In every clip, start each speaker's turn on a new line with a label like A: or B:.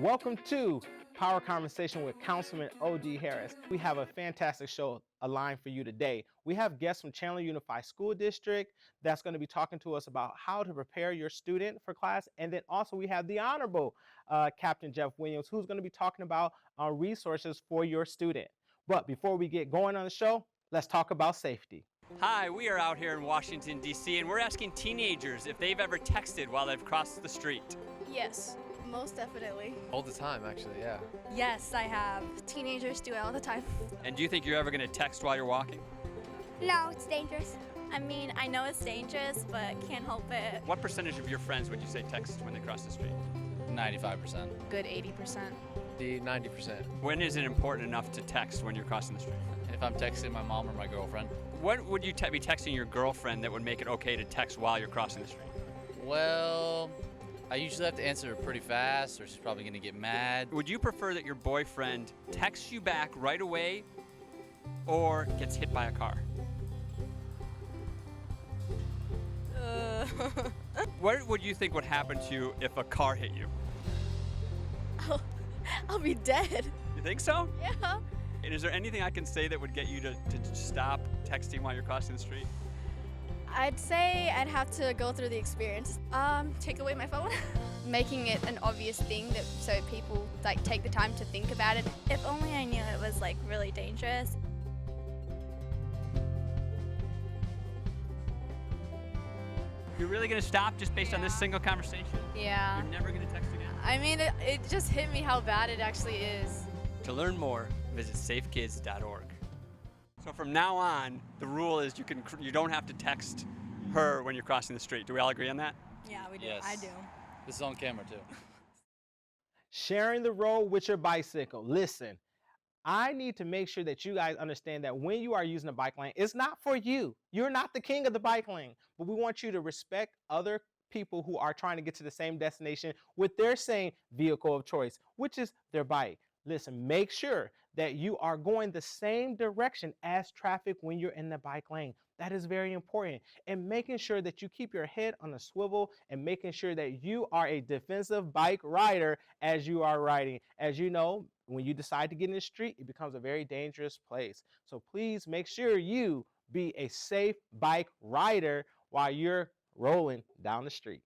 A: Welcome to Power Conversation with Councilman OD Harris. We have a fantastic show aligned for you today. We have guests from Chandler Unified School District that's going to be talking to us about how to prepare your student for class. And then also we have the Honorable Captain Jeff Williams, who's going to be talking about resources for your student. But before we get going on the show, let's talk about safety.
B: Hi, we are out here in Washington, D.C., and we're asking teenagers if they've ever texted while they've crossed the street.
C: Yes, most definitely.
D: All the time, actually, yeah.
C: Yes, I have. Teenagers do it all the time.
B: And do you think you're ever going to text while you're walking?
E: No, it's dangerous. I mean, I know it's dangerous, but can't help it.
B: What percentage of your friends would you say text when they cross the street?
D: 95%.
C: Good 80%.
D: The 90%.
B: When is it important enough to text when you're crossing the street?
D: If I'm texting my mom or my girlfriend.
B: What would you be texting your girlfriend that would make it okay to text while you're crossing the street?
D: Well, I usually have to answer pretty fast, or she's probably gonna get mad.
B: Would you prefer that your boyfriend texts you back right away or gets hit by a car? What would you think would happen to you if a car hit you?
C: I'll be dead.
B: You think so?
C: Yeah.
B: And is there anything I can say that would get you to stop texting while you're crossing the street?
C: I'd say I'd have to go through the experience. Take away my phone.
F: Making it an obvious thing that so people take the time to think about it.
E: If only I knew it was really dangerous.
B: You're really gonna stop just based on this single conversation?
F: Yeah.
B: You're never gonna text again?
C: I mean, it just hit me how bad it actually is.
B: To learn more, visit safekids.org. So from now on, the rule is you don't have to text her when you're crossing the street. Do we all agree on that?
E: Yeah, we do.
D: Yes.
E: I do.
D: This is on camera, too.
A: Sharing the road with your bicycle. Listen, I need to make sure that you guys understand that when you are using a bike lane, it's not for you. You're not the king of the bike lane, but we want you to respect other people who are trying to get to the same destination with their same vehicle of choice, which is their bike. Listen, make sure that you are going the same direction as traffic when you're in the bike lane. That is very important. And making sure that you keep your head on a swivel and making sure that you are a defensive bike rider as you are riding. As you know, when you decide to get in the street, it becomes a very dangerous place. So please make sure you be a safe bike rider while you're rolling down the street.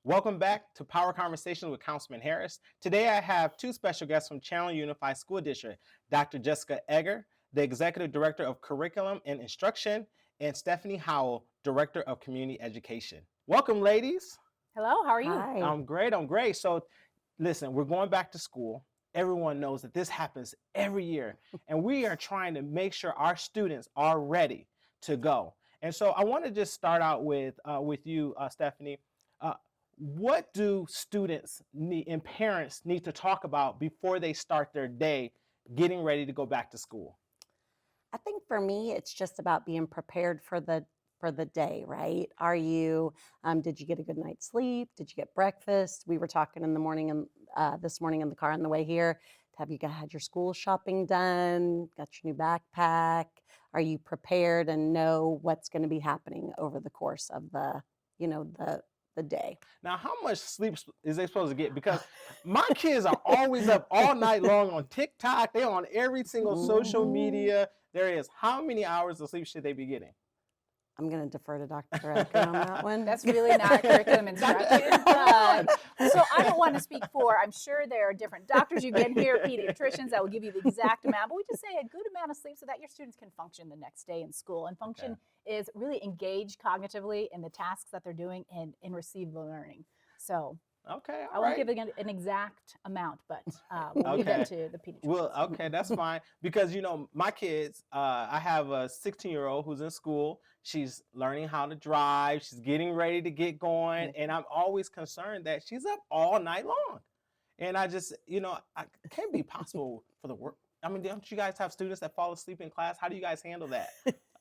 A: Welcome back to Power Conversations with Councilman Harris. Today I have two special guests from Chandler Unified School District, Dr. Jessica Egger, the Executive Director of Curriculum and Instruction, and Stephanie Howell, Director of Community Education. Welcome, ladies.
G: Hello, how are you?
H: Hi.
A: I'm great. So listen, we're going back to school. Everyone knows that this happens every year, and we are trying to make sure our students are ready to go. And so I want to just start out with you, Stephanie. What do students need and parents need to talk about before they start their day getting ready to go back to school?
G: I think for me, it's just about being prepared for the day, right? Are you? Did you get a good night's sleep? Did you get breakfast? We were talking in the morning and this morning in the car on the way here. Have you had your school shopping done? Got your new backpack? Are you prepared and know what's going to be happening over the course of the day?
A: Now, how much sleep is they supposed to get? Because my kids are always up all night long on TikTok. They're on every single social media there is. How many hours of sleep should they be getting?
G: I'm going to defer to Dr. Redkin on that one.
H: That's really not curriculum instruction. So I don't want to speak for, I'm sure there are different doctors you've been here, pediatricians that will give you the exact amount, but we just say a good amount of sleep so that your students can function the next day in school. And function is really engage cognitively in the tasks that they're doing and receive the learning. So I won't give an exact amount, but we'll leave that to the pediatricians.
A: Well, okay, that's fine. Because, my kids, I have a 16-year-old who's in school. She's learning how to drive. She's getting ready to get going. And I'm always concerned that she's up all night long. And I just, it can't be possible for the work. I mean, don't you guys have students that fall asleep in class? How do you guys handle that?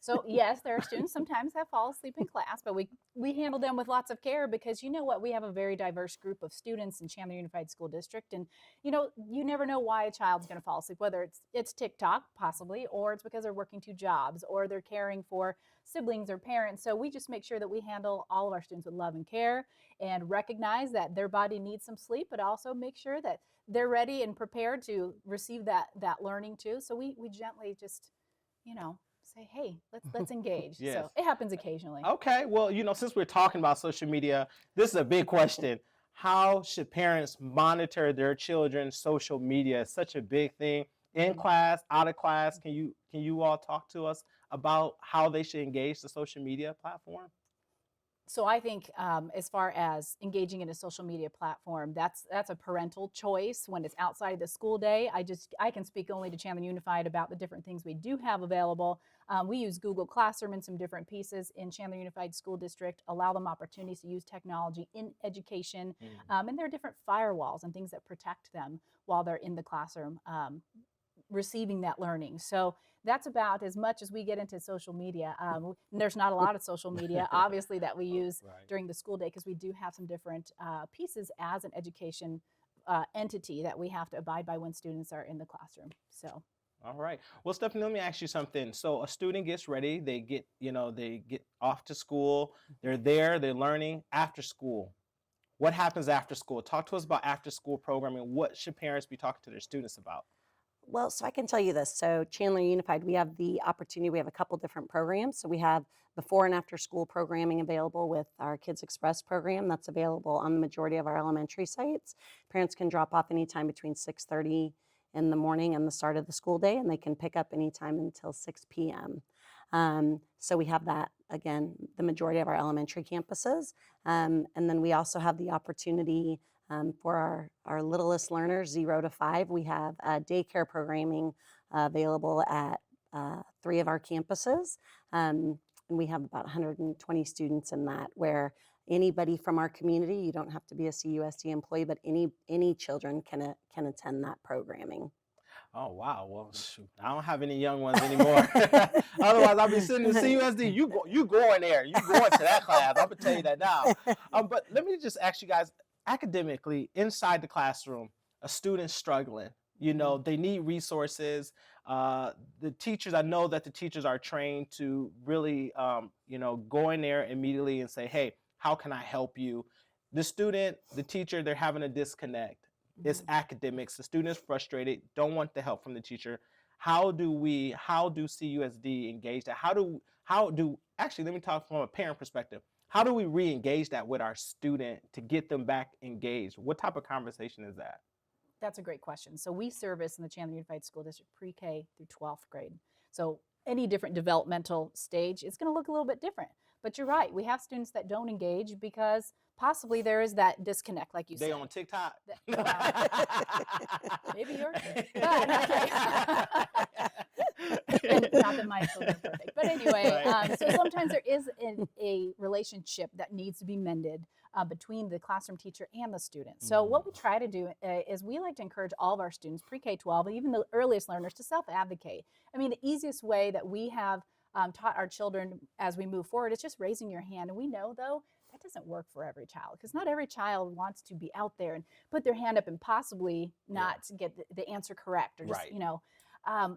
H: So yes, there are students sometimes that fall asleep in class, but we handle them with lots of care because you know what, we have a very diverse group of students in Chandler Unified School District, and you never know why a child's going to fall asleep, whether it's TikTok possibly, or it's because they're working 2 jobs, or they're caring for siblings or parents. So we just make sure that we handle all of our students with love and care and recognize that their body needs some sleep, but also make sure that they're ready and prepared to receive that learning too. So we gently just, say, hey, let's engage.
A: Yes.
H: So it happens occasionally.
A: Okay, well, since we're talking about social media, this is a big question. How should parents monitor their children's social media? It's such a big thing in class, out of class. Can you all talk to us about how they should engage the social media platform?
H: So I think as far as engaging in a social media platform, that's a parental choice when it's outside of the school day. I can speak only to Chandler Unified about the different things we do have available. We use Google Classroom and some different pieces in Chandler Unified School District, allow them opportunities to use technology in education. And there are different firewalls and things that protect them while they're in the classroom receiving that learning. So that's about as much as we get into social media. There's not a lot of social media, obviously, that we use during the school day because we do have some different pieces as an education entity that we have to abide by when students are in the classroom. So.
A: All right. Well, Stephanie, let me ask you something. So a student gets ready, they get off to school, they're there, they're learning after school. What happens after school? Talk to us about after school programming. What should parents be talking to their students about?
G: Well, so I can tell you this. So Chandler Unified, we have the opportunity, we have a couple different programs. So we have before and after school programming available with our Kids Express program that's available on the majority of our elementary sites. Parents can drop off anytime between 6:30 in the morning and the start of the school day, and they can pick up anytime until 6 p.m. So we have that, again, the majority of our elementary campuses. And then we also have the opportunity for our littlest learners, 0 to 5, we have daycare programming available at 3 of our campuses. And we have about 120 students in that, where anybody from our community, you don't have to be a CUSD employee, but any children can attend that programming.
A: Oh, wow. Well, shoot, I don't have any young ones anymore. Otherwise, I'll be sitting in CUSD. You go in there. You go into that class. I'm going to tell you that now. But let me just ask you guys, academically, inside the classroom, a student struggling, they need resources. The teachers, I know that the teachers are trained to really, go in there immediately and say, hey, how can I help you? The student, the teacher, they're having a disconnect. It's academics. The student is frustrated, don't want the help from the teacher. How do CUSD engage that? Actually, let me talk from a parent perspective. How do we re-engage that with our student to get them back engaged? What type of conversation is that?
H: That's a great question. So we service in the Chandler Unified School District pre-K through 12th grade. So any different developmental stage, it's going to look a little bit different. But you're right. We have students that don't engage because possibly there is that disconnect, like you said.
A: They on TikTok?
H: Maybe yours. And not that my children are perfect. But anyway, so sometimes there is a relationship that needs to be mended between the classroom teacher and the student. So what we try to do is we like to encourage all of our students, pre-K-12, even the earliest learners, to self-advocate. I mean, the easiest way that we have taught our children as we move forward is just raising your hand. And we know, though, that doesn't work for every child, because not every child wants to be out there and put their hand up and possibly not get the answer correct, or just,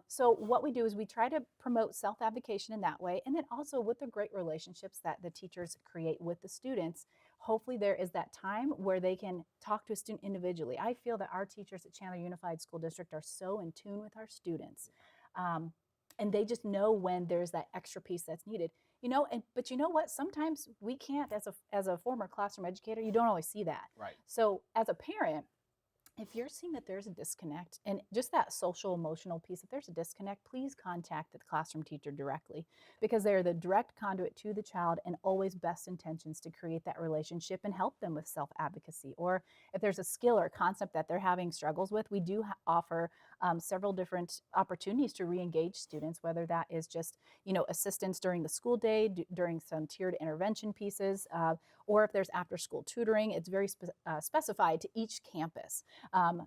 H: so what we do is we try to promote self-advocation in that way, and then also with the great relationships that the teachers create with the students. Hopefully there is that time where they can talk to a student individually. I feel that our teachers at Chandler Unified School District are so in tune with our students, and they just know when there's that extra piece that's needed. But you know what? Sometimes we can't, as a former classroom educator, you don't always see that.
A: Right.
H: So as a parent, if you're seeing that there's a disconnect, and just that social emotional piece, if there's a disconnect, please contact the classroom teacher directly, because they're the direct conduit to the child and always best intentions to create that relationship and help them with self-advocacy. Or if there's a skill or concept that they're having struggles with, we do offer several different opportunities to re-engage students, whether that is just assistance during the school day, during some tiered intervention pieces, or if there's after-school tutoring. It's very specified to each campus.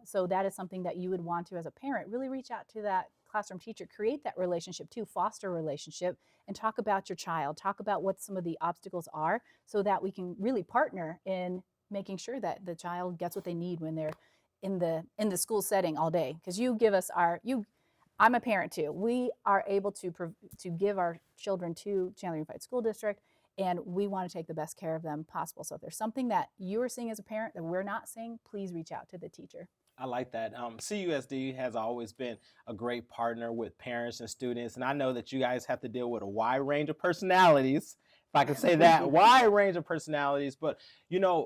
H: So that is something that you would want to, as a parent, really reach out to that classroom teacher, create that relationship too, foster a relationship, and talk about your child, talk about what some of the obstacles are, so that we can really partner in making sure that the child gets what they need when they're in the school setting all day. Because you give us I'm a parent too. We are able to give our children to Chandler Unified School District, and we want to take the best care of them possible. So if there's something that you are seeing as a parent that we're not seeing, please reach out to the teacher.
A: I like that. CUSD has always been a great partner with parents and students, and I know that you guys have to deal with a wide range of personalities, if I can say that, wide range of personalities. But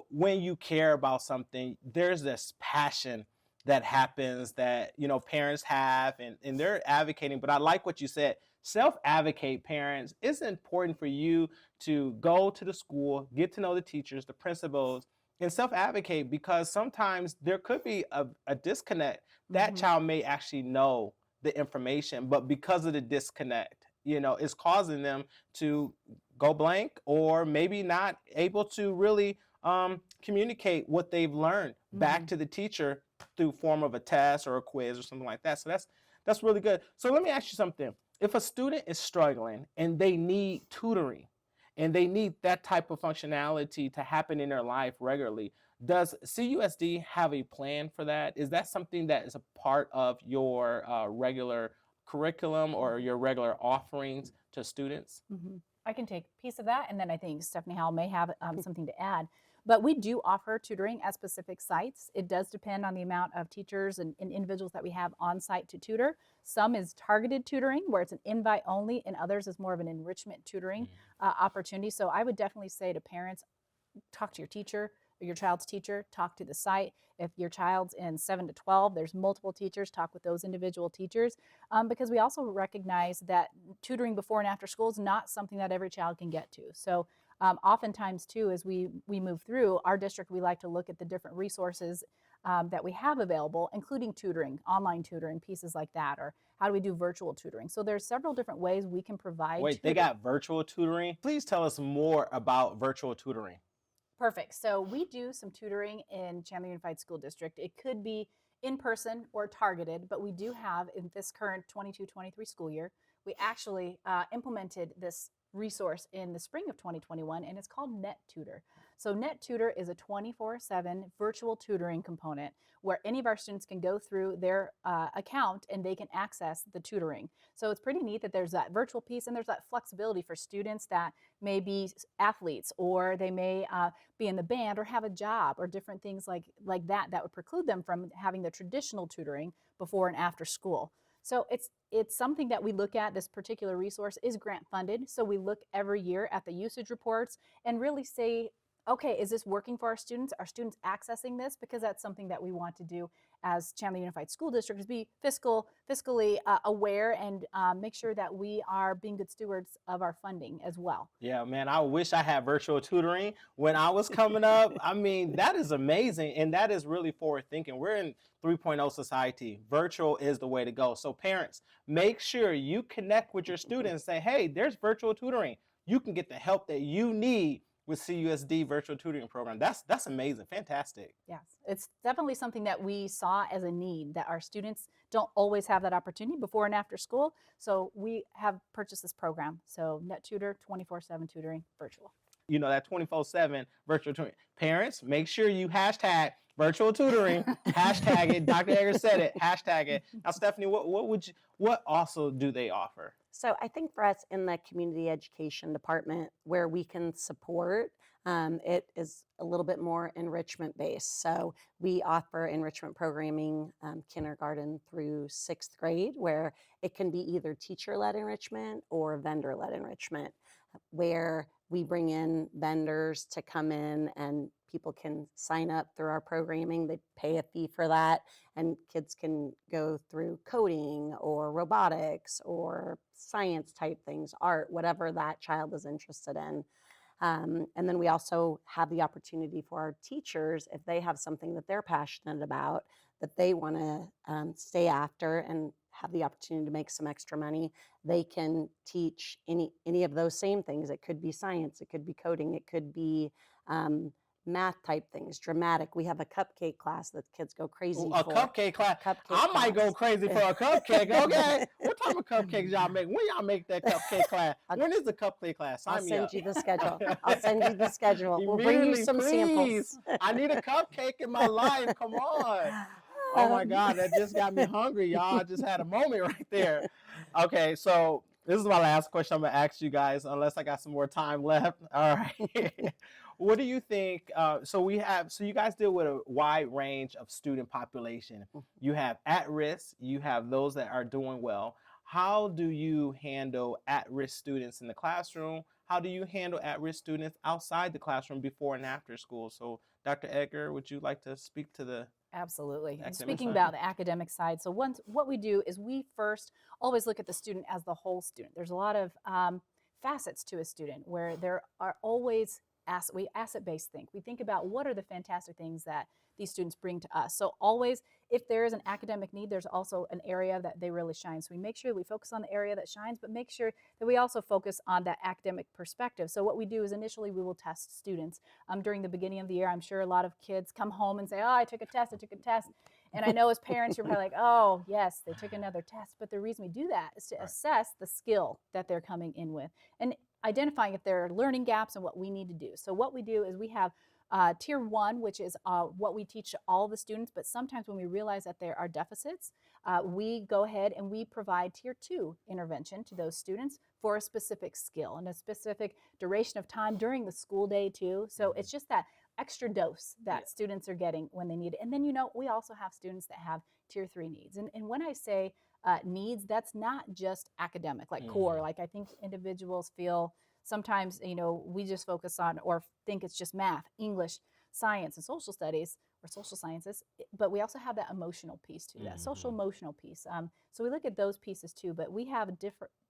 A: when you care about something, there's this passion that happens that parents have, and they're advocating. But I like what you said. Self-advocate, parents. It's important for you to go to the school, get to know the teachers, the principals, and self-advocate, because sometimes there could be a disconnect. That child may actually know the information, but because of the disconnect, it's causing them to go blank, or maybe not able to really communicate what they've learned back to the teacher through form of a test or a quiz or something like that. So that's really good. So let me ask you something. If a student is struggling and they need tutoring, and they need that type of functionality to happen in their life regularly, does CUSD have a plan for that? Is that something that is a part of your regular curriculum or your regular offerings to students?
H: I can take a piece of that, and then I think Stephanie Howell may have something to add. But we do offer tutoring at specific sites. It does depend on the amount of teachers and individuals that we have on site to tutor. Some is targeted tutoring, where it's an invite only, and others is more of an enrichment tutoring opportunity. So I would definitely say to parents, talk to your teacher, or your child's teacher, talk to the site. If your child's in 7 to 12, there's multiple teachers, talk with those individual teachers, because we also recognize that tutoring before and after school is not something that every child can get to. So oftentimes too, as we move through our district, we like to look at the different resources that we have available, including tutoring, online tutoring, pieces like that, or how do we do virtual tutoring. So there's several different ways we can provide
A: Wait, they got virtual tutoring? Please tell us more about virtual tutoring.
H: Perfect. So we do some tutoring in Chandler Unified School District. It could be in person or targeted, but we do have, in this current 22-23 school year, we actually implemented this resource in the spring of 2021, and it's called NetTutor. So NetTutor is a 24/7 virtual tutoring component where any of our students can go through their account and they can access the tutoring. So it's pretty neat that there's that virtual piece, and there's that flexibility for students that may be athletes, or they may be in the band or have a job, or different things like that would preclude them from having the traditional tutoring before and after school. So it's something that we look at. This particular resource is grant funded, so we look every year at the usage reports and really say, okay, is this working for our students? Are students accessing this? Because that's something that we want to do as Chandler Unified School District, is be fiscally aware and make sure that we are being good stewards of our funding as well.
A: Yeah, man, I wish I had virtual tutoring when I was coming up. I mean, that is amazing, and that is really forward thinking. We're in 3.0 society. Virtual is the way to go. So parents, make sure you connect with your students and say, hey, there's virtual tutoring. You can get the help that you need with CUSD virtual tutoring program. That's amazing, fantastic.
H: Yes, it's definitely something that we saw as a need, that our students don't always have that opportunity before and after school. So we have purchased this program. So NetTutor, 24/7 tutoring, virtual.
A: You know, that 24/7 virtual tutoring. Parents, make sure you hashtag virtual tutoring, hashtag it. Dr. Eggers said it, hashtag it. Now, Stephanie, what also do they offer?
G: So I think for us in the community education department, where we can support, it is a little bit more enrichment based. So we offer enrichment programming, kindergarten through 6th grade, where it can be either teacher-led enrichment or vendor-led enrichment, where we bring in vendors to come in and people can sign up through our programming. They pay a fee for that, and kids can go through coding or robotics or science type things, art, whatever that child is interested in. And then we also have the opportunity for our teachers, if they have something that they're passionate about, that they want to stay after and have the opportunity to make some extra money, they can teach any of those same things. It could be science, it could be coding, it could be math type things, dramatic. We have a cupcake class that kids go crazy
A: A
G: for.
A: cupcake class.
G: Cupcake
A: I might go
G: class.
A: crazy for a cupcake. Okay. What type of cupcakes y'all make? When y'all make that cupcake class? When is the cupcake class?
G: I'll
A: Sign me
G: send
A: up.
G: you the schedule. I'll send you the schedule. We'll bring you
A: Immediately,
G: some
A: please.
G: samples.
A: I need a cupcake in my life. Come on. Oh my God, that just got me hungry, y'all. I just had a moment right there. Okay, so this is my last question I'm gonna ask you guys, unless I got some more time left. All right. What do you think? So you guys deal with a wide range of student population. You have at risk, you have those that are doing well. How do you handle at-risk students in the classroom? How do you handle at-risk students outside the classroom before and after school? So Dr. Edgar, would you like to speak to the
H: Absolutely. And
A: academic
H: speaking
A: side?
H: about the academic side, so what we do is we first always look at the student as the whole student. There's a lot of facets to a student where there are always asset-based think. We think about what are the fantastic things that these students bring to us. So always, if there is an academic need, there's also an area that they really shine. So we make sure we focus on the area that shines, but make sure that we also focus on that academic perspective. So what we do is initially we will test students. During the beginning of the year, I'm sure a lot of kids come home and say, oh, I took a test. And I know as parents, you're probably like, oh, yes, they took another test. But the reason we do that is to assess the skill that they're coming in with and identifying if there are learning gaps and what we need to do. So what we do is we have Tier 1, which is what we teach to all the students, but sometimes when we realize that there are deficits, we go ahead and we provide Tier 2 intervention to those students for a specific skill and a specific duration of time during the school day too. So it's just that extra dose that students are getting when they need it. And then, we also have students that have Tier 3 needs. And when I say needs, that's not just academic, like core. Like I think individuals feel sometimes, we just focus on or think it's just math, English, science, and social studies or social sciences, but we also have that emotional piece to that, social emotional piece. So we look at those pieces too, but we have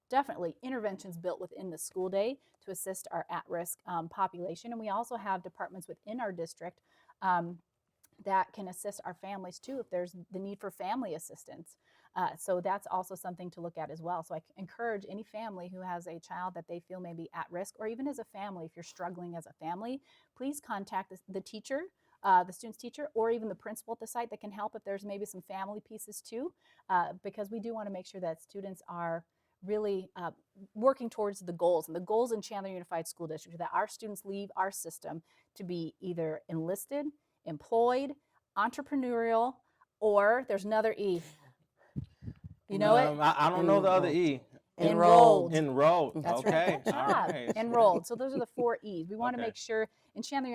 H: definitely interventions built within the school day to assist our at-risk population. And we also have departments within our district that can assist our families too if there's the need for family assistance. So that's also something to look at as well. So I encourage any family who has a child that they feel may be at risk, or even as a family, if you're struggling as a family, please contact the teacher, the student's teacher, or even the principal at the site that can help if there's maybe some family pieces too, because we do want to make sure that students are really working towards the goals. And the goals in Chandler Unified School District are that our students leave our system to be either enlisted, employed, entrepreneurial, or there's another E. You know it?
A: I don't know the other E.
H: Enrolled.
A: Enrolled.
H: That's
A: Okay.
H: right. Good
A: All
H: job.
A: right.
H: Enrolled. So those are the 4 E's. We want to
A: Okay.
H: make sure in Chandler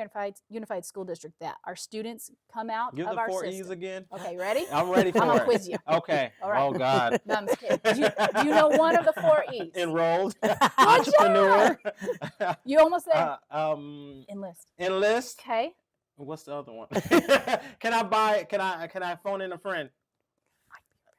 H: Unified School District that our students come out
A: Give
H: of
A: the
H: our
A: 4
H: system.
A: E's again.
H: Okay, ready?
A: I'm ready for
H: I'm gonna
A: it.
H: quiz you.
A: Okay.
H: All right.
A: Oh God.
H: No, I'm just kidding. Do you know one of the 4 E's?
A: Enrolled. Entrepreneur.
H: You almost said enlist.
A: Enlist.
H: Okay.
A: What's the other one? Can I phone in a friend?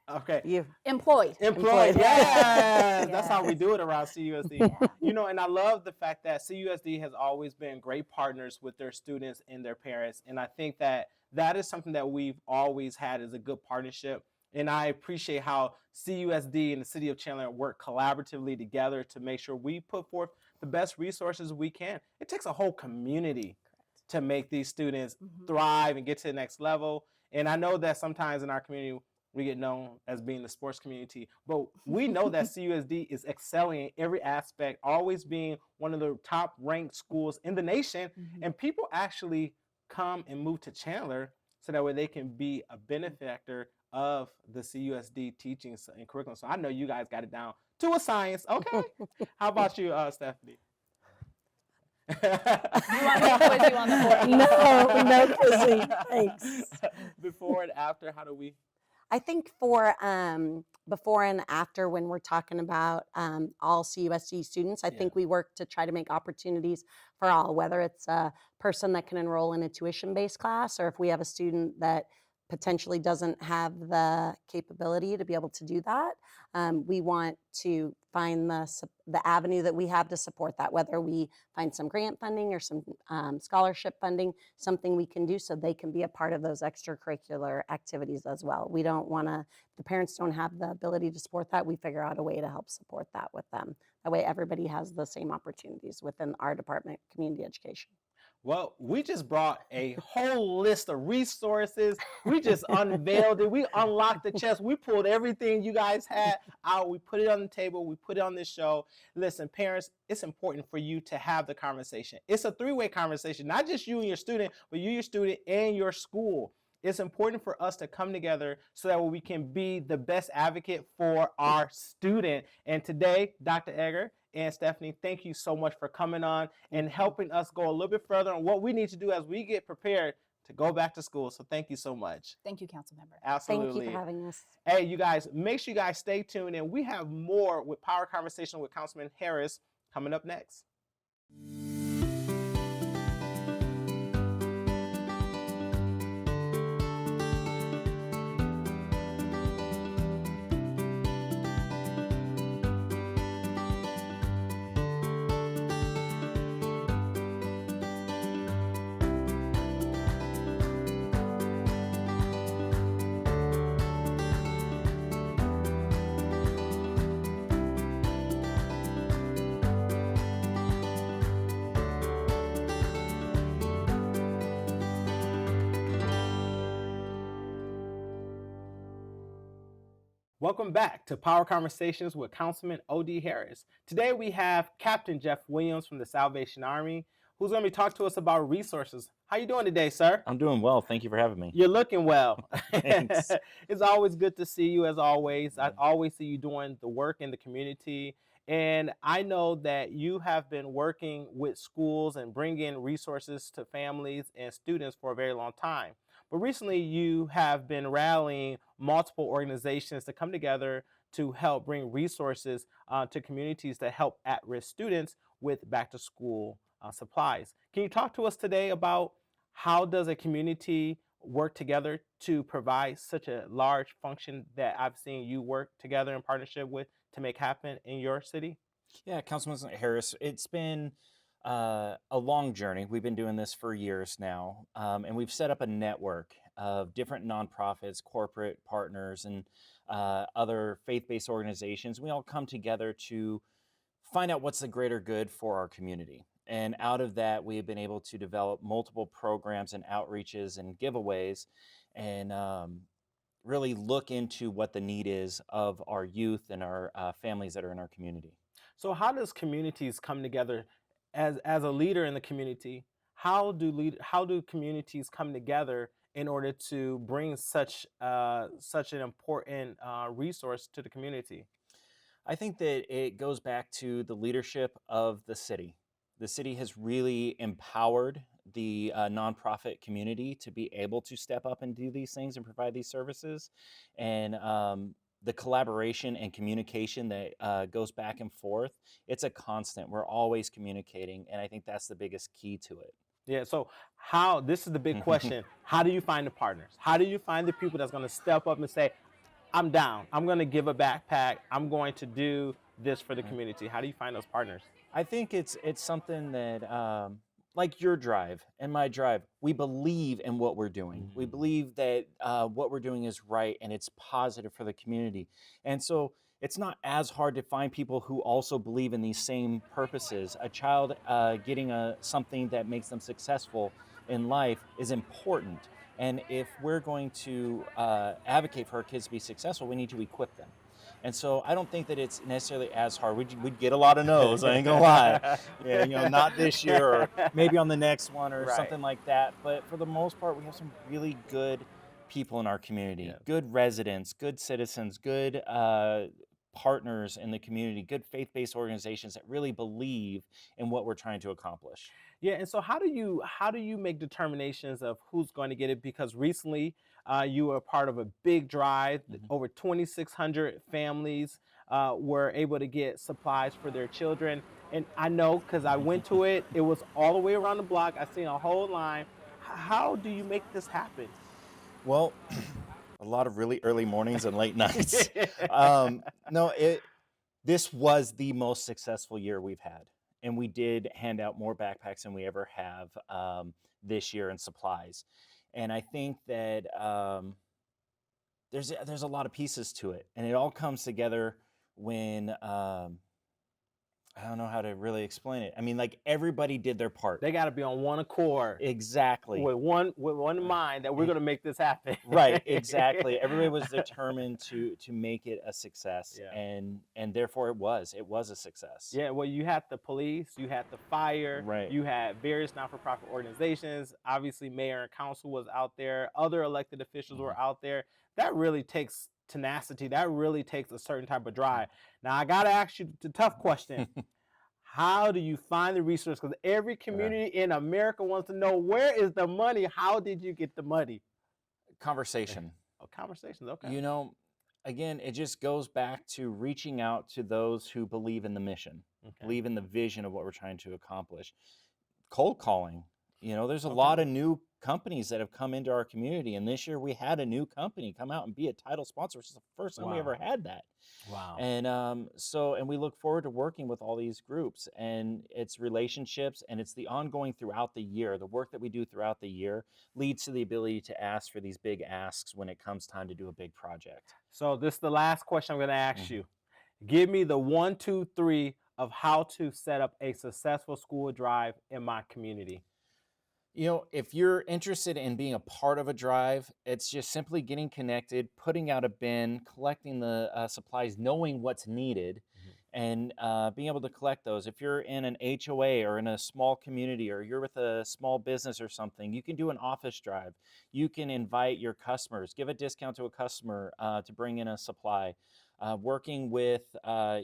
A: Okay.
H: Employed.
A: Employed. Yes. That's how we
H: Yes.
A: do it around CUSD. And I love the fact that CUSD has always been great partners with their students and their parents. And I think that is something that we've always had as a good partnership. And I appreciate how CUSD and the City of Chandler work collaboratively together to make sure we put forth the best resources we can. It takes a whole community to make these students
H: Mhm.
A: thrive and get to the next level. And I know that sometimes in our community, we get known as being the sports community, but we know that CUSD is excelling in every aspect, always being one of the top ranked schools in the nation.
H: Mhm.
A: And people actually come and move to Chandler so that way they can be a benefactor of the CUSD teachings and curriculum. So I know you guys got it down to a science. Okay. How about you, Stephanie?
H: You want me to quiz you on the 14?
G: No quizzing. Thanks.
A: Before and after, how do we?
G: I think for before and after, when we're talking about all CUSD students, I think we work to try to make opportunities for all, whether it's a person that can enroll in a tuition-based class, or if we have a student that potentially doesn't have the capability to be able to do that. We want to find the avenue that we have to support that, whether we find some grant funding or some scholarship funding, something we can do so they can be a part of those extracurricular activities as well. We don't want to, the parents don't have the ability to support that, we figure out a way to help support that with them. That way everybody has the same opportunities within our department, community education.
A: Well, we just brought a whole list of resources. We just unveiled it. We unlocked the chest. We pulled everything you guys had out. We put it on the table. We put it on this show. Listen, parents, it's important for you to have the conversation. It's a three-way conversation, not just you and your student, but you, your student, and your school. It's important for us to come together so that we can be the best advocate for our student. And today, Dr. Egger and Stephanie, thank you so much for coming on and helping us go a little bit further on what we need to do as we get prepared to go back to school. So thank you so much.
H: Thank you, Councilmember.
A: Absolutely.
G: Thank you for having us.
A: Hey, you guys, make sure you guys stay tuned, and we have more with Power Conversation with Councilman Harris coming up next. Welcome back to Power Conversations with Councilman OD Harris. Today we have Captain Jeff Williams from the Salvation Army, who's going to be talking to us about resources. How you doing today, sir?
I: I'm doing well. Thank you for having me.
A: You're looking well.
I: Thanks.
A: It's always good to see you, as always. I always see you doing the work in the community. And I know that you have been working with schools and bringing resources to families and students for a very long time. But recently, you have been rallying multiple organizations to come together to help bring resources to communities to help at-risk students with back-to-school supplies. Can you talk to us today about how does a community work together to provide such a large function that I've seen you work together in partnership with to make happen in your city?
I: Yeah, Councilman Harris, it's been a long journey. We've been doing this for years now, and we've set up a network of different nonprofits, corporate partners, and other faith-based organizations. We all come together to find out what's the greater good for our community. And out of that, we have been able to develop multiple programs and outreaches and giveaways, and really look into what the need is of our youth and our families that are in our community.
A: So how does communities come together? As a leader in the community, how do communities come together in order to bring such an important resource to the community?
I: I think that it goes back to the leadership of the city. The city has really empowered the nonprofit community to be able to step up and do these things and provide these services. And the collaboration and communication that goes back and forth, it's a constant. We're always communicating, and I think that's the biggest key to it.
A: Yeah, so this is the big question. How do you find the partners? How do you find the people that's going to step up and say, I'm down, I'm going to give a backpack, I'm going to do this for the community? How do you find those partners?
I: I think it's something that, like your drive and my drive, we believe in what we're doing. We believe that what we're doing is right and it's positive for the community. And so it's not as hard to find people who also believe in these same purposes. A child getting something that makes them successful in life is important. And if we're going to advocate for our kids to be successful, we need to equip them. And so I don't think that it's necessarily as hard. We'd get a lot of no's, I ain't gonna lie. Yeah, not this year, or maybe on the next one, or
A: Right.
I: something like that. But for the most part, we have some really good people in our community, good residents, good citizens, good partners in the community, good faith-based organizations that really believe in what we're trying to accomplish.
A: Yeah, and so how do you make determinations of who's going to get it? Because recently you were a part of a big drive. Over 2,600 families were able to get supplies for their children. And I know because I went to it, it was all the way around the block. I seen a whole line. How do you make this happen?
I: Well, a lot of really early mornings and late nights. No, this was the most successful year we've had. And we did hand out more backpacks than we ever have this year in supplies. And I think that there's a lot of pieces to it. And it all comes together when, I don't know how to really explain it. I mean, like, everybody did their part.
A: They got to be on one accord.
I: Exactly.
A: With one mind that we're going to make this happen.
I: Right, exactly. Everybody was determined to make it a success,
A: Yeah.
I: and therefore it was a success.
A: Yeah, well, you had the police, you had the fire,
I: Right.
A: you had various not-for-profit organizations. Obviously, mayor and council was out there. Other elected officials were out there. That really takes tenacity. That really takes a certain type of drive. Now, I got to ask you the tough question. How do you find the resources? Because every community in America wants to know, where is the money? How did you get the money?
I: Conversation.
A: Oh, conversations, okay.
I: Again, it just goes back to reaching out to those who believe in the mission, believe in the vision of what we're trying to accomplish. Cold calling. There's a lot of new companies that have come into our community, and this year we had a new company come out and be a title sponsor, which is the first time we ever had that.
A: Wow.
I: And and we look forward to working with all these groups, and it's relationships, and it's the ongoing throughout the year. The work that we do throughout the year leads to the ability to ask for these big asks when it comes time to do a big project.
A: So this is the last question I'm going to ask you. Give me the 1, 2, 3 of how to set up a successful school drive in my community.
I: If you're interested in being a part of a drive, it's just simply getting connected, putting out a bin, collecting the supplies, knowing what's needed, and being able to collect those. If you're in an HOA or in a small community, or you're with a small business or something, you can do an office drive. You can invite your customers, give a discount to a customer to bring in a supply. Working with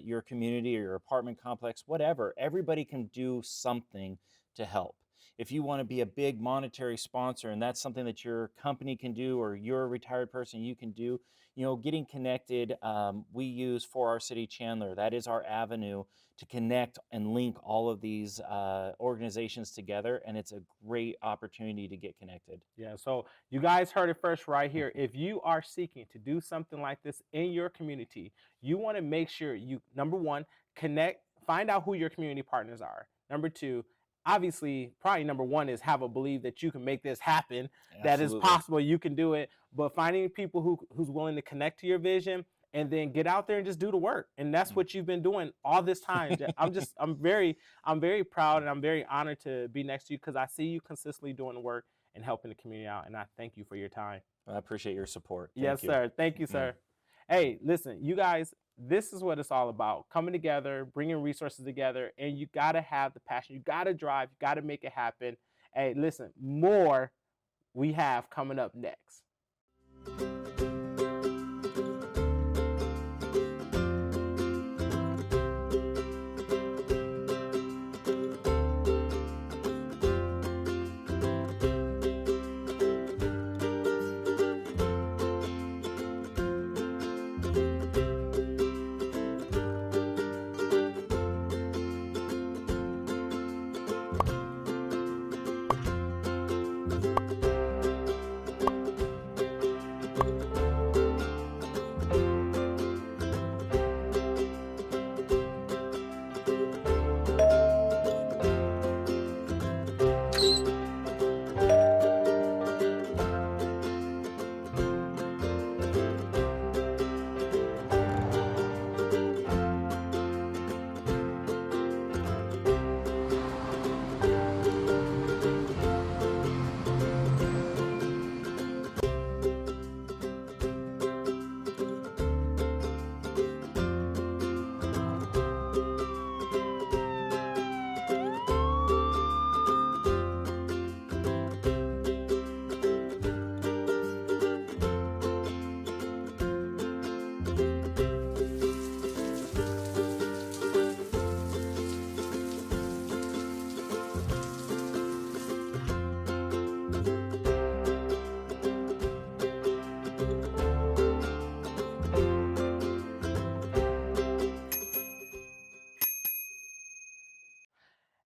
I: your community or your apartment complex, whatever, everybody can do something to help. If you want to be a big monetary sponsor, and that's something that your company can do, or you're a retired person, you can do, getting connected. We use For Our City Chandler. That is our avenue to connect and link all of these organizations together, and it's a great opportunity to get connected.
A: Yeah, so you guys heard it first right here. If you are seeking to do something like this in your community, you want to make sure you, number one, find out who your community partners are. Number two, obviously, probably number one is have a belief that you can make this happen, that is possible, you can do it. But finding people who's willing to connect to your vision, and then get out there and just do the work. And that's what you've been doing all this time. I'm very proud, and I'm very honored to be next to you, because I see you consistently doing the work and helping the community out. And I thank you for your time.
I: I appreciate your support.
A: Yes, sir. Thank you, sir. Hey, listen, you guys, this is what it's all about. Coming together, bringing resources together, and you got to have the passion. You got to drive. You got to make it happen. Hey, listen, more we have coming up next.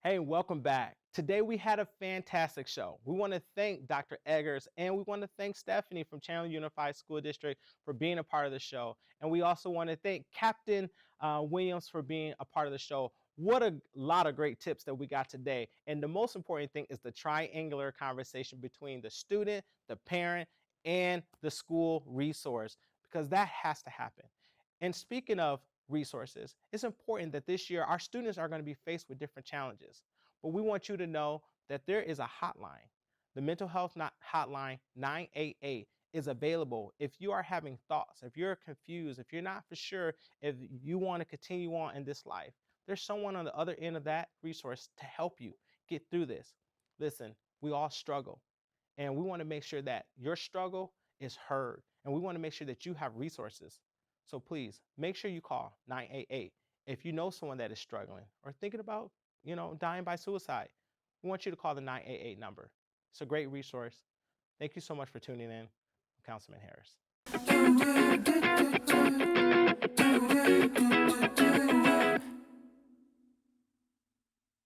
A: Hey, welcome back. Today we had a fantastic show. We want to thank Dr. Eggers and we want to thank Stephanie from Chandler Unified School District for being a part of the show. And we also want to thank Captain Williams for being a part of the show. What a lot of great tips that we got today. And the most important thing is the triangular conversation between the student, the parent, and the school resource, because that has to happen. And speaking of resources, it's important that this year our students are going to be faced with different challenges. But we want you to know that there is a hotline. The mental health hotline 988 is available if you are having thoughts, if you're confused, if you're not for sure if you want to continue on in this life. There's someone on the other end of that resource to help you get through this. Listen, we all struggle, and we want to make sure that your struggle is heard, and we want to make sure that you have resources. So please make sure you call 988 if you know someone that is struggling or thinking about, dying by suicide. We want you to call the 988 number. It's a great resource. Thank you so much for tuning in. I'm Councilman Harris.